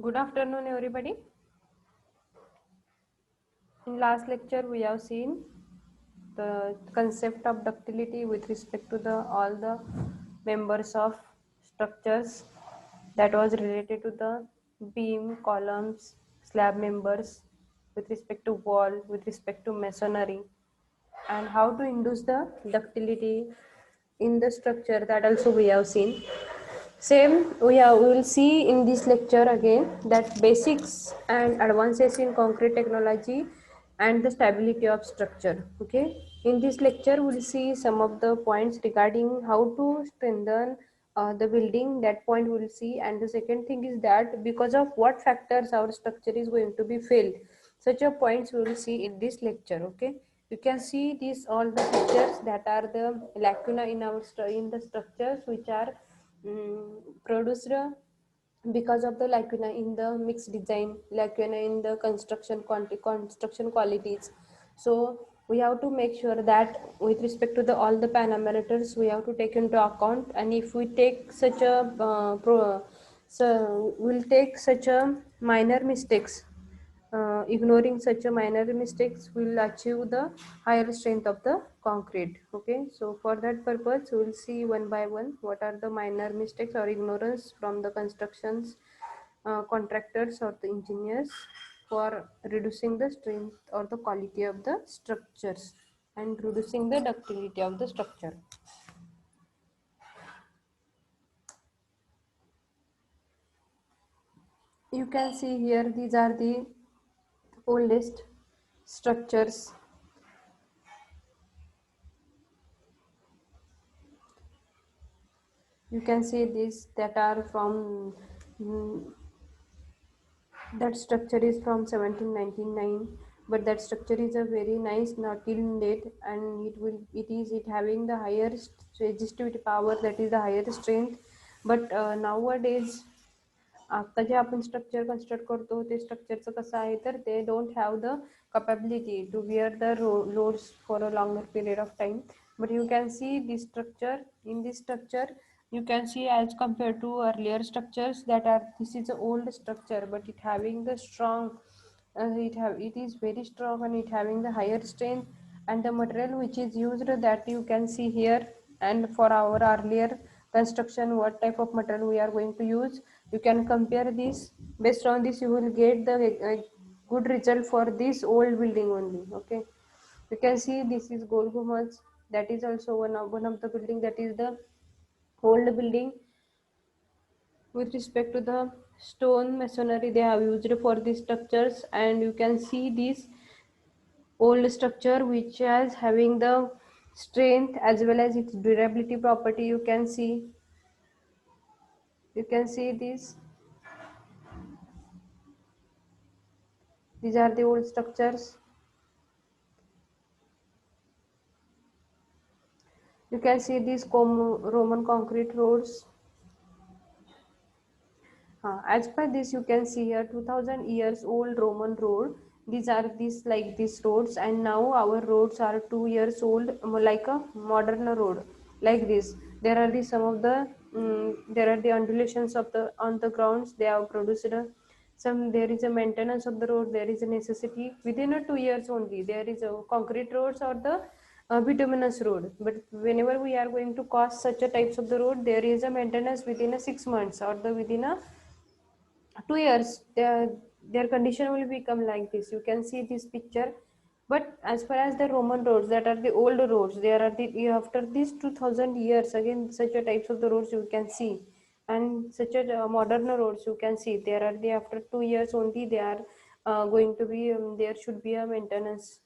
Good afternoon, everybody. In last lecture, we have seen the concept of ductility with respect to the all the members of structures that was related to the beam, columns, slab members, with respect to wall, with respect to masonry, and how to induce the ductility in the structure. That also we have seen. Same, we will see in this lecture again that basics and advances in concrete technology and the stability of structure. Okay, in this lecture we'll see some of the points regarding how to strengthen the building. That point we'll see, and the second thing is that because of what factors our structure is going to be failed. Such a points we will see in this lecture. Okay, you can see these all the features that are the lacuna in our in the structures which are produced because of the lacuna in the mixed design, lacuna in the construction qualities. So we have to make sure that with respect to the all the parameters we have to take into account, and if we take such a so we'll take such a minor mistakes, ignoring such a minor mistakes will achieve the higher strength of the concrete. Okay, so for that purpose we will see one by one what are the minor mistakes or ignorance from the constructions contractors or the engineers for reducing the strength or the quality of the structures and reducing the ductility of the structure. You can see here these are the oldest structures. You can see these that are from that structure is from 1799, but that structure is a very nice not till date, and it having the highest resistivity power, that is the higher strength. But nowadays आता जे आपण structure construct करतो ते स्ट्रक्चरचं कसं आहे तर ते don't have the capability to bear the loads for a longer period of time. But you can see this structure, in this structure you can see as compared to earlier structures that are, this is an old structure but it having the strong, it is very strong and it having the higher strength, and the material which is used that you can see here. And for our earlier construction what type of material we are going to use, you can compare this. Based on this you will get the good result for this old building only. Okay, you can see this is Gol Gumbaz, that is also one of the building, that is the old building with respect to the stone masonry they have used for these structures. And you can see this old structure which is having the strength as well as its durability property. You can see this, these are the old structures. You can see these Roman concrete roads. As per this, you can see here 2000 years old Roman road. These are these like these roads, and now our roads are 2 years old, like a modern road, like this. There are the some of the there are the undulations of the on the grounds. They have produced some. There is a maintenance of the road. There is a necessity within a 2 years only. There is a concrete roads or the bituminous road. But whenever we are going to cost such a types of the road, there is a maintenance within a 6 months or the within a 2 years. Their condition will become like this. You can see this picture. But as far as the Roman roads, that are the old roads, there are the after these 2000 years again such a types of the roads you can see, and such a modern roads you can see, there are the after 2 years only they are going to be there should be a maintenance,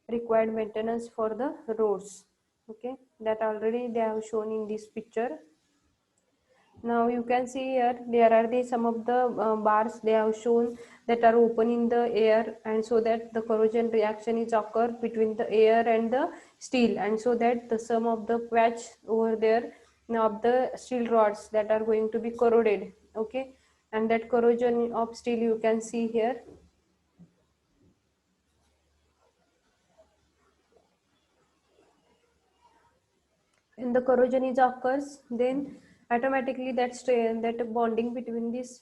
required maintenance for the roads. Okay, that already they have shown in this picture. Now you can see here there are the some of the bars they have shown that are open in the air, and so that the corrosion reaction is occur between the air and the steel, and so that the some of the patch over there of the steel rods that are going to be corroded. Okay, and that corrosion of steel you can see here. When the corrosion is occurs, then automatically that bonding between this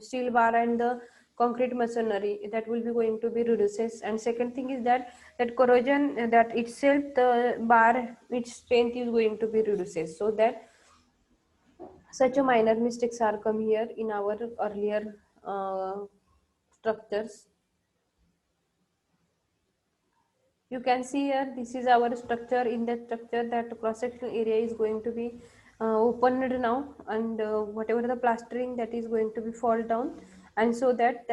steel bar and the concrete masonry, that will be going to be reduces. And second thing is that corrosion, that itself the bar its strength is going to be reduces, so that such a minor mistakes are come here in our earlier structures. You can see here, this is our structure. In that structure, that cross sectional area is going to be opened now, and whatever the plastering, that is going to be fall down. And so that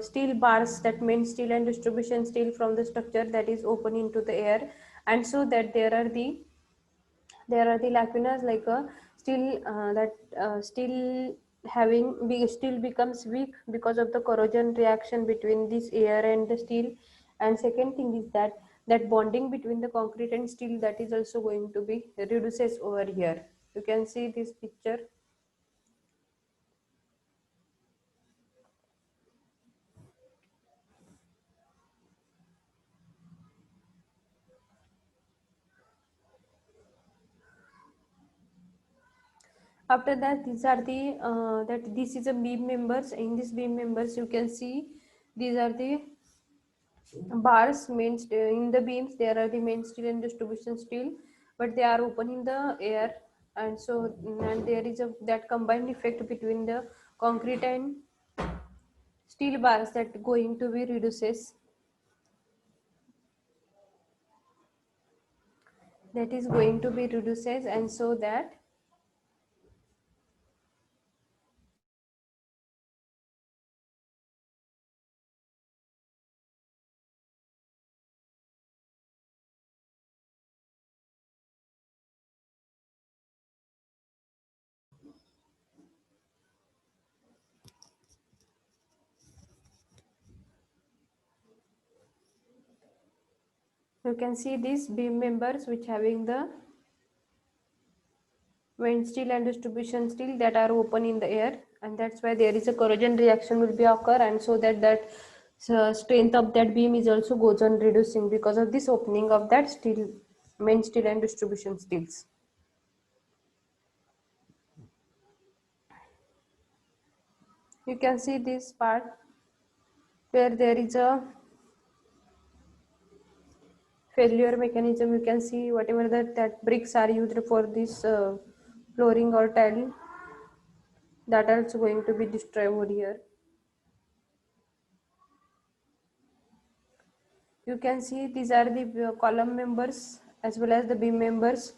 steel bars, that main steel and distribution steel from the structure, that is open into the air. And so that there are the lacunas, like a still that still having still becomes weak because of the corrosion reaction between this air and the steel. And second thing is that bonding between the concrete and steel, that is also going to be reduces over here. You can see this picture. After that, these are the that this is a beam members. In this beam members, you can see these are the bars. In the beams, there are the main steel and distribution steel, but they are open in the air. And so and there is a that combined effect between the concrete and steel bars, that going to be reduces, that is going to be reduces. And so that you can see these beam members which having the main steel and distribution steel, that are open in the air, and that's why there is a corrosion reaction will be occur. And so that strength of that beam is also goes on reducing because of this opening of that steel, main steel and distribution steels. You can see this part where there is a failure mechanism. You can see whatever that bricks are used for this flooring or tile, that are also going to be destroyed over here. You can see these are the column members as well as the beam members.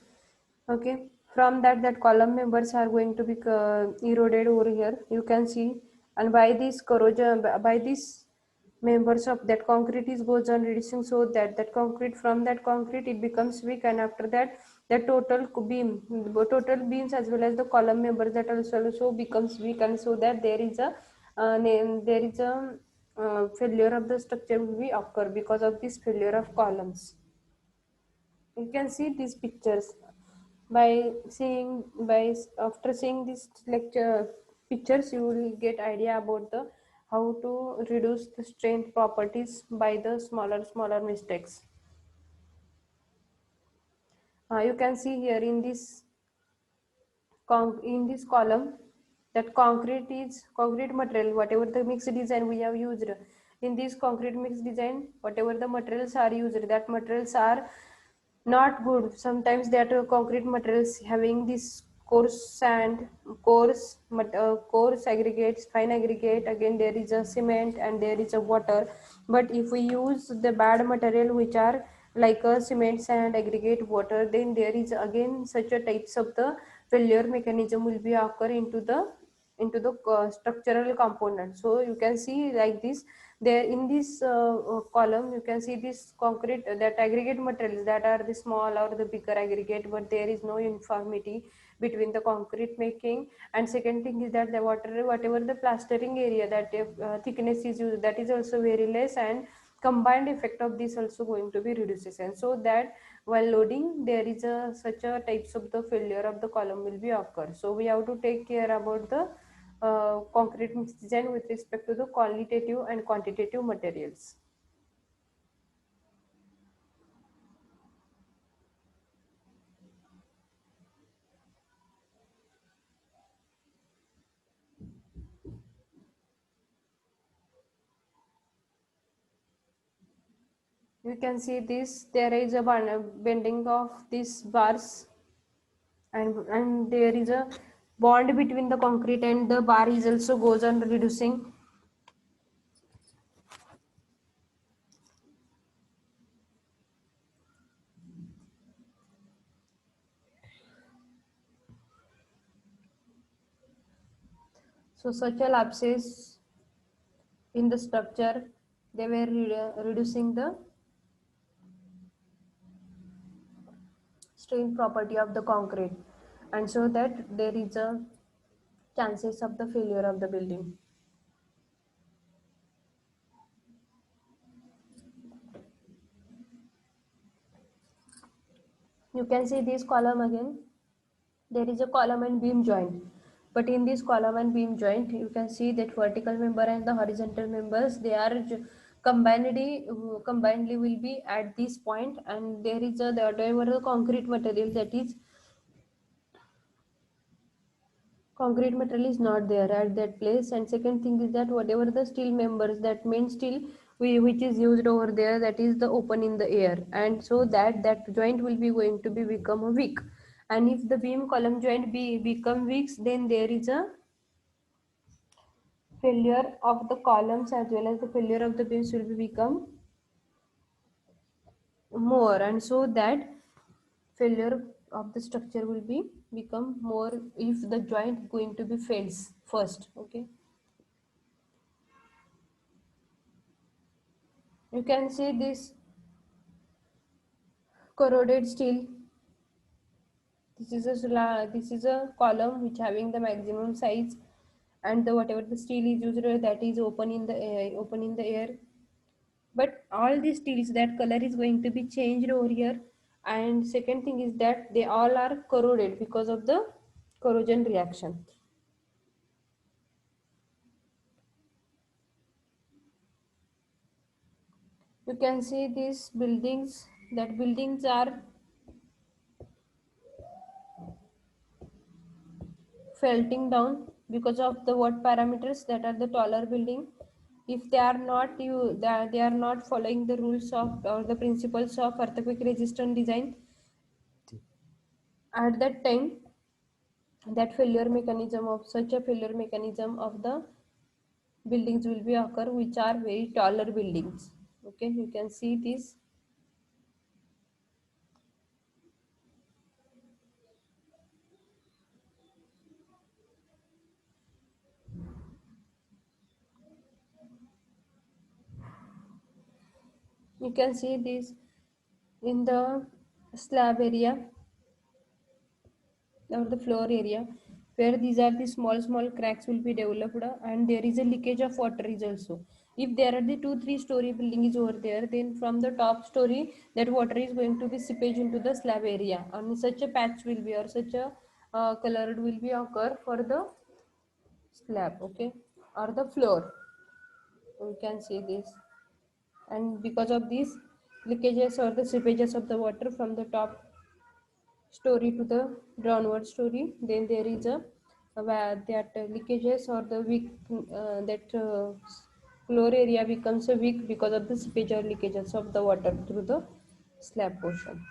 Okay, from that column members are going to be eroded over here, you can see. And by this corrosion, by this members of that concrete is goes on reducing, so that concrete, from that concrete it becomes weak. And after that the total beams as well as the column members, that also becomes weak. And so that there is a failure of the structure will be occur because of this failure of columns. You can see these pictures by after seeing this lecture pictures, you will get idea about the how to reduce the strength properties by the smaller mistakes. You can see here in this in this column, that concrete material, whatever the mixed design we have used. In this concrete mixed design, whatever the materials are used, that materials are not good. Sometimes that concrete materials having this coarse sand, coarse aggregates, fine aggregate, again there is a cement and there is a water. But if we use the bad material which are like a cement, sand, aggregate, water, then there is again such a types of the failure mechanism will be occur into the structural component. So you can see like this, there in this column you can see this concrete, that aggregate materials, that are the small or the bigger aggregate, but there is no uniformity between the concrete making. And second thing is that the water, whatever the plastering area, that thickness is used, that is also very less. And combined effect of this also going to be reduces. And so that while loading, there is a such a types of the failure of the column will be occur. So we have to take care about the concrete mix design with respect to the qualitative and quantitative materials. You can see this, there is a bending of these bars, and there is a bond between the concrete and the bar is also goes on reducing. So such a lapses in the structure, they were reducing the strain property of the concrete, and so that there is a chances of the failure of the building. You can see this column again. There is a column and beam joint, but in this column and beam joint you can see that vertical member and the horizontal members, they are combinedly will be at this point, and there is a whatever the concrete material is not there at that place. And second thing is that whatever the steel members, that main steel which is used over there, that is the open in the air, and so that joint will be going to be become a weak. And if the beam column joint be become weak, then there is a failure of the columns as well as the failure of the beams will be become more, and so that failure of the structure will be become more if the joint going to be fails first. Okay, you can see this corroded steel. This is a column which having the maximum size, and the whatever the steel is used, that is open in the air. But all these steels, that color is going to be changed over here. And second thing is that they all are corroded because of the corrosion reaction. You can see these buildings, that buildings are felting down because of the what parameters, that are the taller building. If they are not they are not following the rules of or the principles of earthquake resistant design, at that time that failure mechanism of such a failure mechanism of the buildings will be occur which are very taller buildings. Okay, you can see this. You can see this in the slab area or the floor area, where these are the small cracks will be developed, and there is a leakage of water is also. If there are the 2 3 story building is over there, then from the top story that water is going to be seepage into the slab area, and such a patch will be or such a colored will be occur for the slab. Okay, or the floor. You can see this, and because of these leakages or the seepages of the water from the top story to the downward story, then there is that leakages or the weak that floor area becomes a weak because of the seepage or leakages of the water through the slab portion.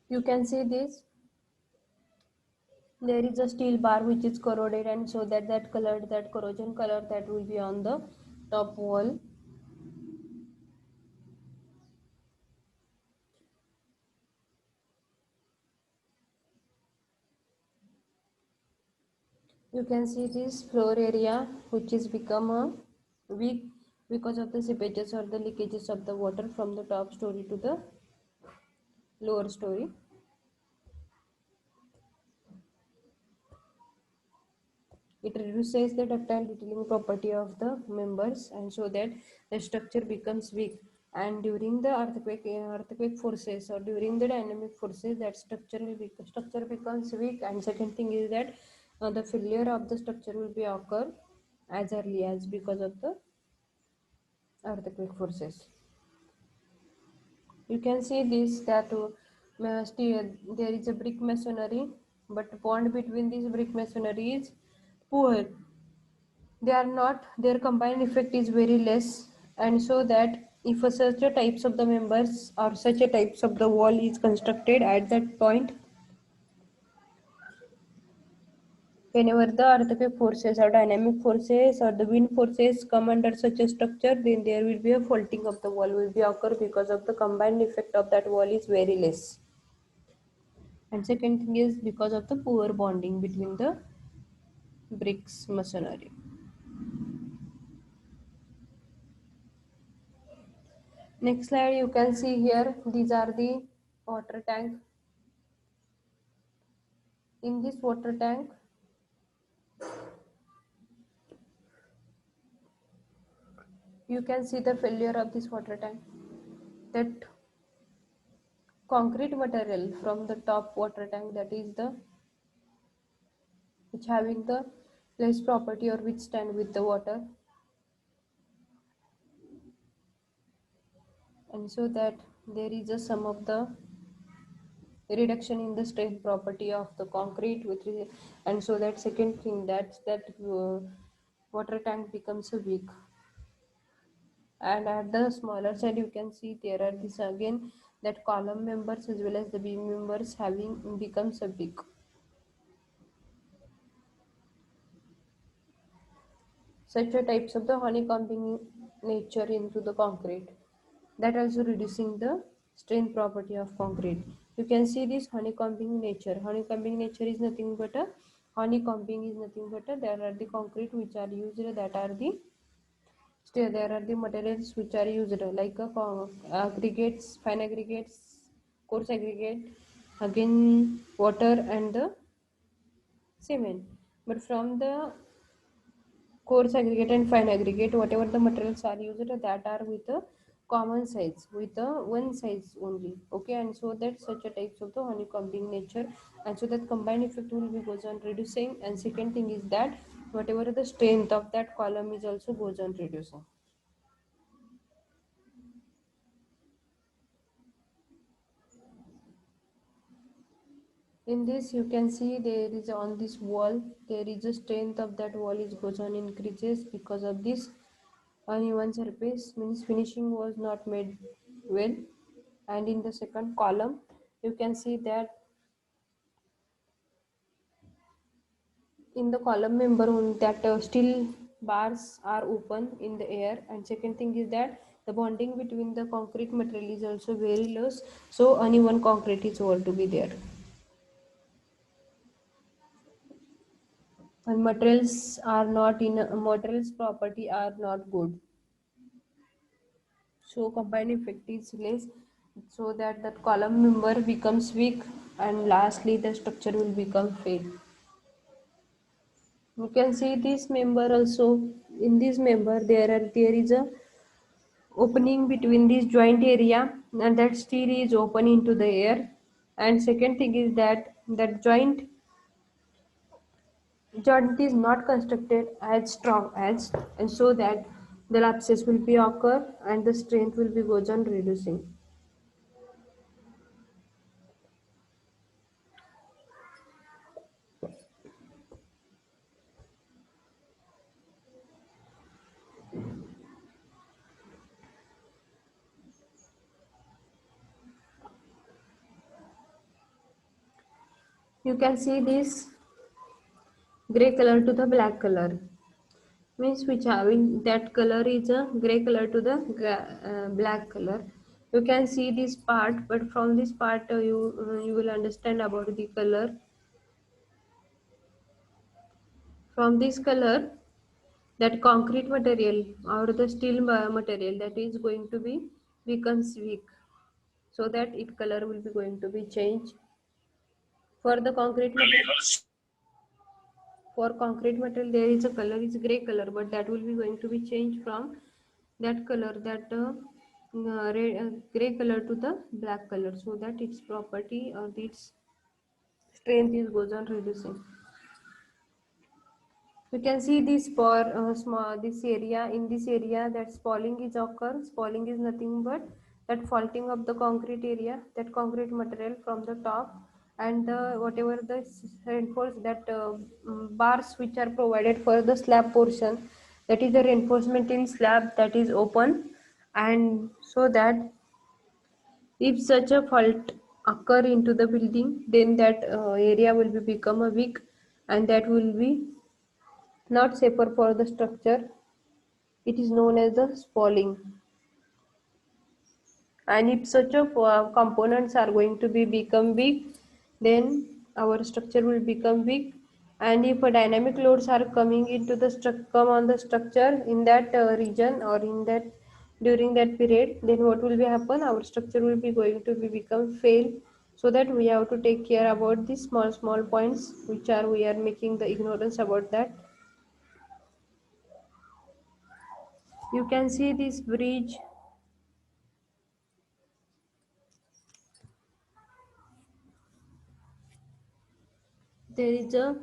You can see this, there is a steel bar which is corroded, and so that color, that corrosion color, that will be on the top wall. You can see this floor area which is become a weak because of the seepages or the leakages of the water from the top story to the lower story. It reduces the ductile detailing property of the members and so that the structure becomes weak. And during the earthquake forces or during the dynamic forces, that structure becomes weak. And second thing is that the failure of the structure will be occur as early as because of the earthquake forces. You can see this that there is a brick masonry, but the bond between this brick masonry is poor. They are not, their combined effect is very less, and so that if such a types of the members or such a types of the wall is constructed at that point, whenever the earthquake forces or dynamic forces or the wind forces come under such a structure, then there will be a faulting of the wall will be occur because of the combined effect of that wall is very less. And second thing is because of the poor bonding between the bricks masonry. Next slide, you can see here, these are the water tank. In this water tank, you can see the failure of this water tank. That concrete material from the top water tank, that is the which having the less property or withstand with the water, and so that there is a some of the reduction in the strength property of the concrete and so that second thing that water tank becomes a weak. And at the smaller side you can see there are this again that column members as well as the beam members having becomes a weak. Such a types of the honeycombing nature into the concrete, that also reducing the strain property of concrete. You can see this honeycombing nature. Honeycombing nature is nothing but a honeycombing is nothing but a, there are the concrete which are used, that are the still there are the materials which are used like aggregates, fine aggregates, coarse aggregate, again water and the cement. But from the coarse aggregate and fine aggregate, whatever the materials are used, that are with a common size, with a one size only. Okay, and so that such a types of the honeycombing nature, and so that combined effect will be goes on reducing. And second thing is that whatever the strength of that column is also goes on reducing. In this you can see there is on this wall, there is a strength of that wall is goes on increases because of this uneven surface, means finishing was not made well. And in the second column you can see that in the column member that steel bars are open in the air. And second thing is that the bonding between the concrete material is also very loose, so uneven concrete is all to be there, and materials are not in materials property are not good, so combined effect is less, so that that column member becomes weak, and lastly the structure will become fail. You can see this member also. In this member there is a opening between this joint area, and that steel is open into the air. And second thing is that that joint is not constructed as strong as, and so that the lapses will be occur and the strength will be goes on reducing. You can see this gray color to the black color, means which having that color is a gray color to the black color. You can see this part, but from this part you will understand about the color. From this color, that concrete material or the steel material that is going to be becomes weak, so that its color will be going to be changed. For the concrete material, for concrete material there is a color is gray color, but that will be going to be changed from that color, that gray color to the black color, so that its property or its strength is goes on reducing. You can see this for small this area, in this area that spalling is occur. Spalling is nothing but that faulting of the concrete area, that concrete material from the top, and the whatever the reinforce that bars which are provided for the slab portion, that is the reinforcement in slab that is open. And so that if such a fault occur into the building, then that area will be become a weak, and that will be not safer for the structure. It is known as the spalling. And if such a components are going to be become weak, then our structure will become weak. And if dynamic loads are coming into the come on the structure in that region or in that during that period, then what will be happen? Our structure will be going to be become fail. So that we have to take care about these small points which are we are making the ignorance about that. You can see this bridge. There is a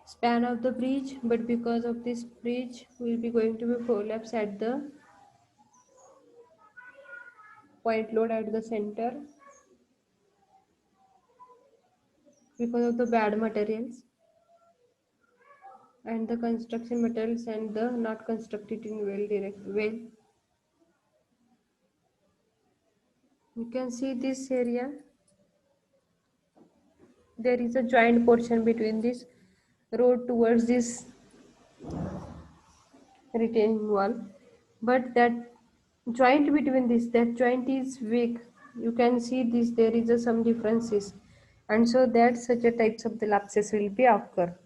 span of the bridge, but because of this bridge will be going to be prolapse at the point load at the center because of the bad materials and the construction materials and the not constructed in well. You can see this area, there is a joint portion between this road towards this retaining wall, but that joint between this, that joint is weak. You can see this, there is some differences, and so that such a types of the lapses will be occur.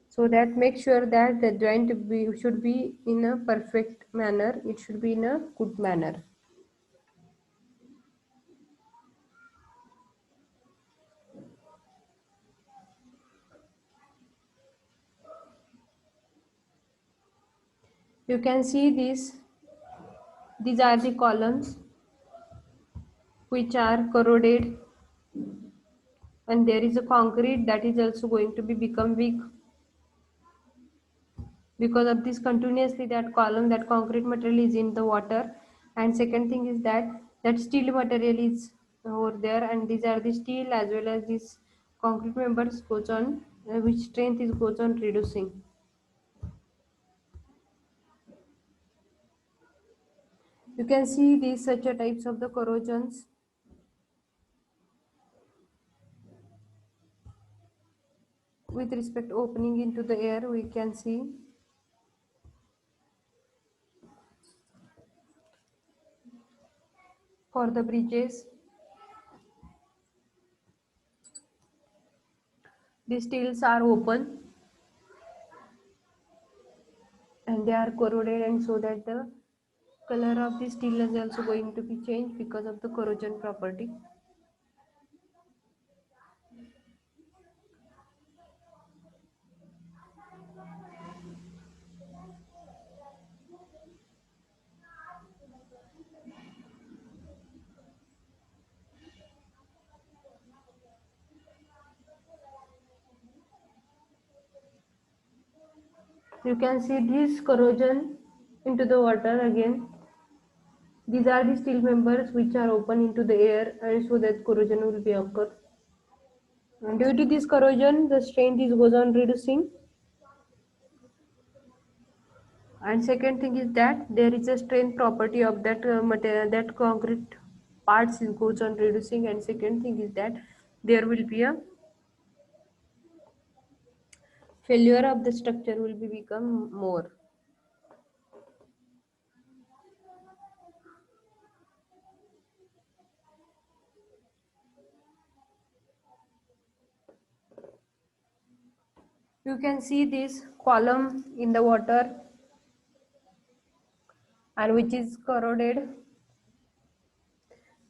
So that make sure that the joint should be in a perfect manner, it should be in a good manner. You can see these are the columns which are corroded, and there is a concrete that is also going to be become weak because of this continuously that column, that concrete material is in the water. And second thing is that that steel material is over there, and these are the steel as well as this concrete members goes on which strength is goes on reducing. You can see these such a types of the corrosions. With respect opening into the air, we can see for the bridges the steels are open and they are corroded, and so that the color of the steel is also going to be changed because of the corrosion property. You can see this corrosion into the water again. These are the steel members which are open into the air, and so that corrosion will be occur. And due to this corrosion, the strength is goes on reducing. And second thing is that there is a strength property of that material, that concrete parts is goes on reducing. And second thing is that there will be a failure of the structure will be become more. You can see this column in the water and which is corroded.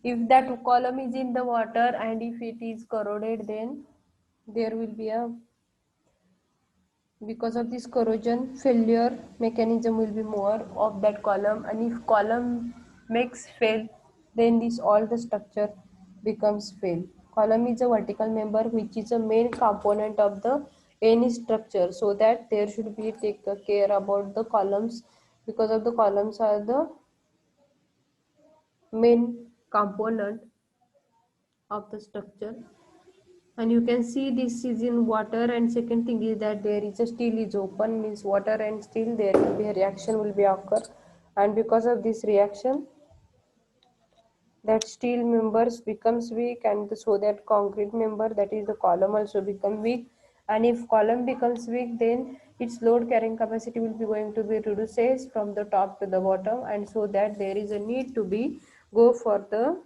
If that column is in the water and if it is corroded, then there will be a, because of this corrosion, failure mechanism will be more of that column, and if column makes fail, then this all the structure becomes fail. Column is a vertical member which is a main component of the any structure, so that there should be take care about the columns, because of the columns are the main component of the structure. And you can see this is in water, and second thing is that there is a steel is open, means water and steel there will be a reaction will be occur, and because of this reaction that steel members becomes weak, and so that concrete member, that is the column, also become weak. And if column becomes weak, then its load carrying capacity will be going to be reduces from the top to the bottom, and so that there is a need to be go for the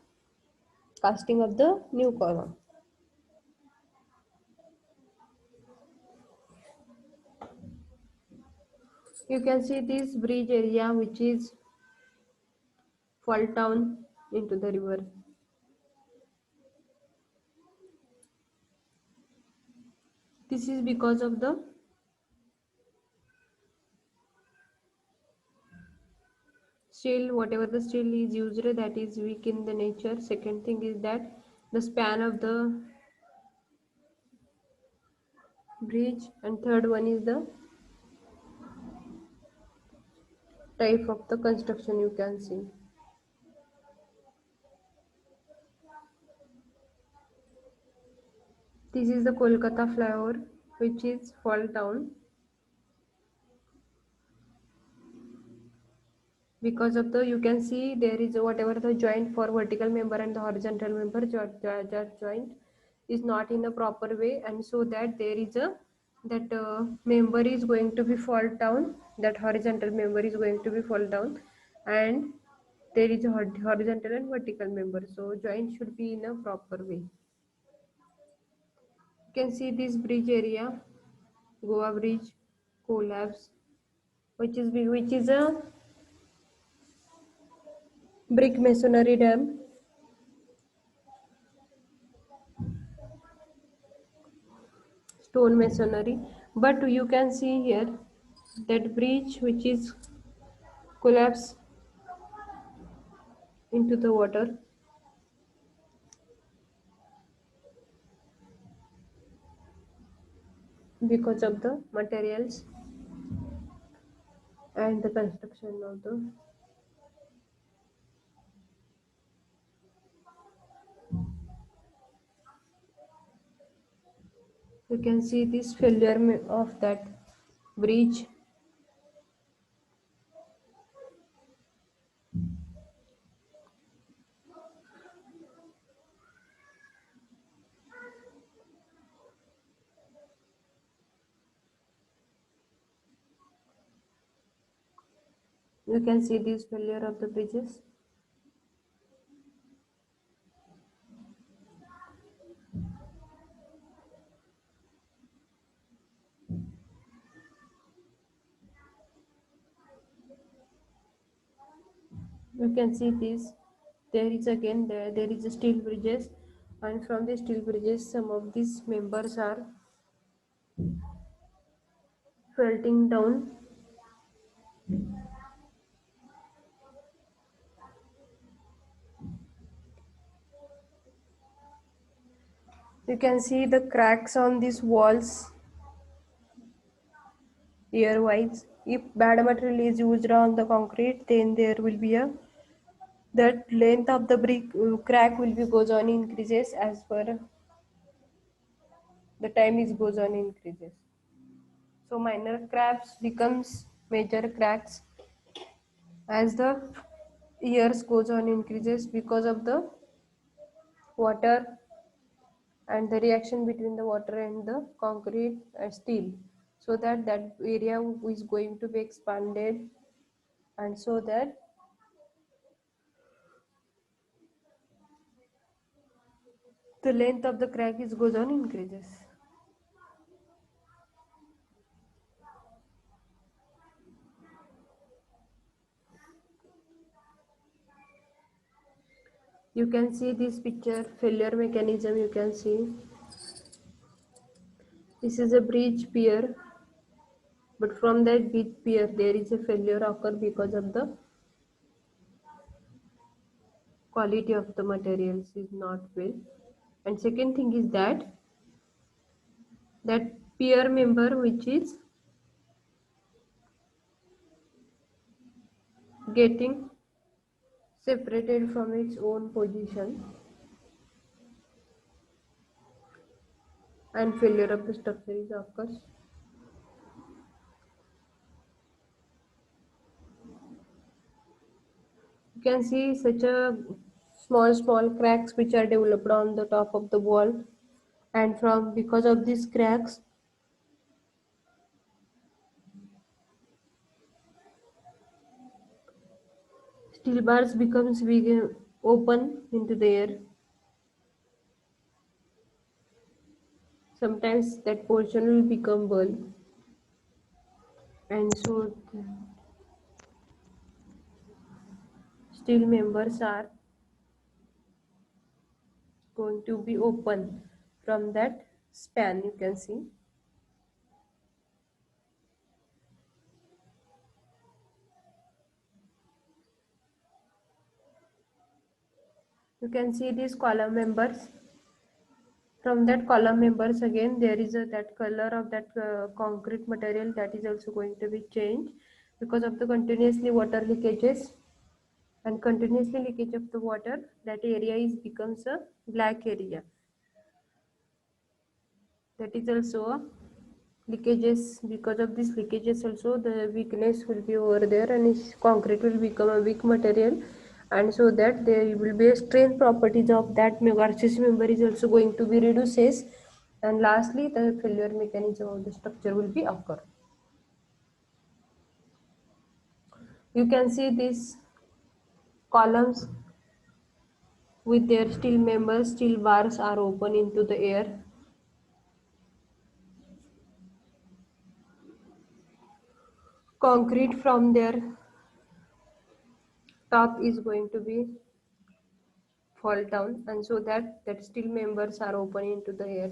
casting of the new column. You can see this bridge area which is fall down into the river. This is because of the steel, whatever the steel is used, that is weak in the nature. Second thing is that the span of the bridge, and third one is the type of the construction. You can see this is the Kolkata flyover which is fall down because of the, you can see there is whatever the joint for vertical member and the horizontal member joint is not in a proper way, and so that there is a that member is going to be fall down, that horizontal member is going to be fall down, and there is a horizontal and vertical member, so joint should be in a proper way. You can see this bridge area, Goa bridge collapse, which is a brick masonry dam, stone masonry, but you can see here that bridge which is collapsed into the water because of the materials and the construction of the, you can see this failure of that bridge. You can see this failure of the bridges. You can see this, there is again there is a steel bridges, and from the steel bridges some of these members are felting down. You can see the cracks on these walls here wise. If bad material is used on the concrete, then there will be a, that length of the brick crack will be goes on increases as per the time is goes on increases. So minor cracks becomes major cracks as the years goes on increases because of the water and the reaction between the water and the concrete steel, so that that area is going to be expanded, and so that the length of the crack is goes on increases. You can see this picture, failure mechanism. You can see this is a bridge pier, but from that bridge pier there is a failure occur because of the quality of the materials is not well. And second thing is that pier member which is getting separated from its own position and failure of the structure is occurs. You can see such a small cracks which are developed on the top of the wall, and from because of these cracks steel bars becomes big, open into the air. Sometimes that portion will become burn, and so the steel members are going to be open from that span. You can see. You can see these column members. From that column members again there is a that color of that concrete material that is also going to be changed because of the continuously water leakages, and continuously leakage of the water, that area is becomes a black area. That is also a leakages. Because of this leakages also the weakness will be over there, and concrete will become a weak material, and so that there will be a strength properties of that RCC member is also going to be reduces, and lastly the failure mechanism of the structure will be occur. You can see these columns with their steel members, steel bars are open into the air. Concrete from their top is going to be fall down, and so that steel members are open into the air,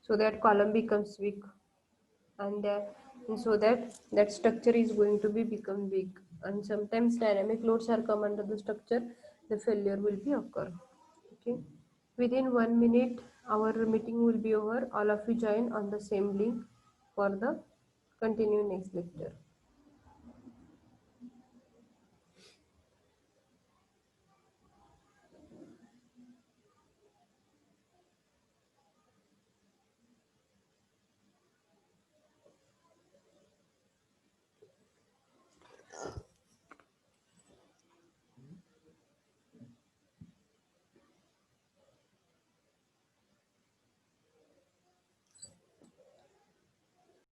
so that column becomes weak, and so that structure is going to be become weak, and sometimes dynamic loads are come under the structure, the failure will be occur. Okay, within 1 minute our meeting will be over. All of you join on the same link for the continue next lecture.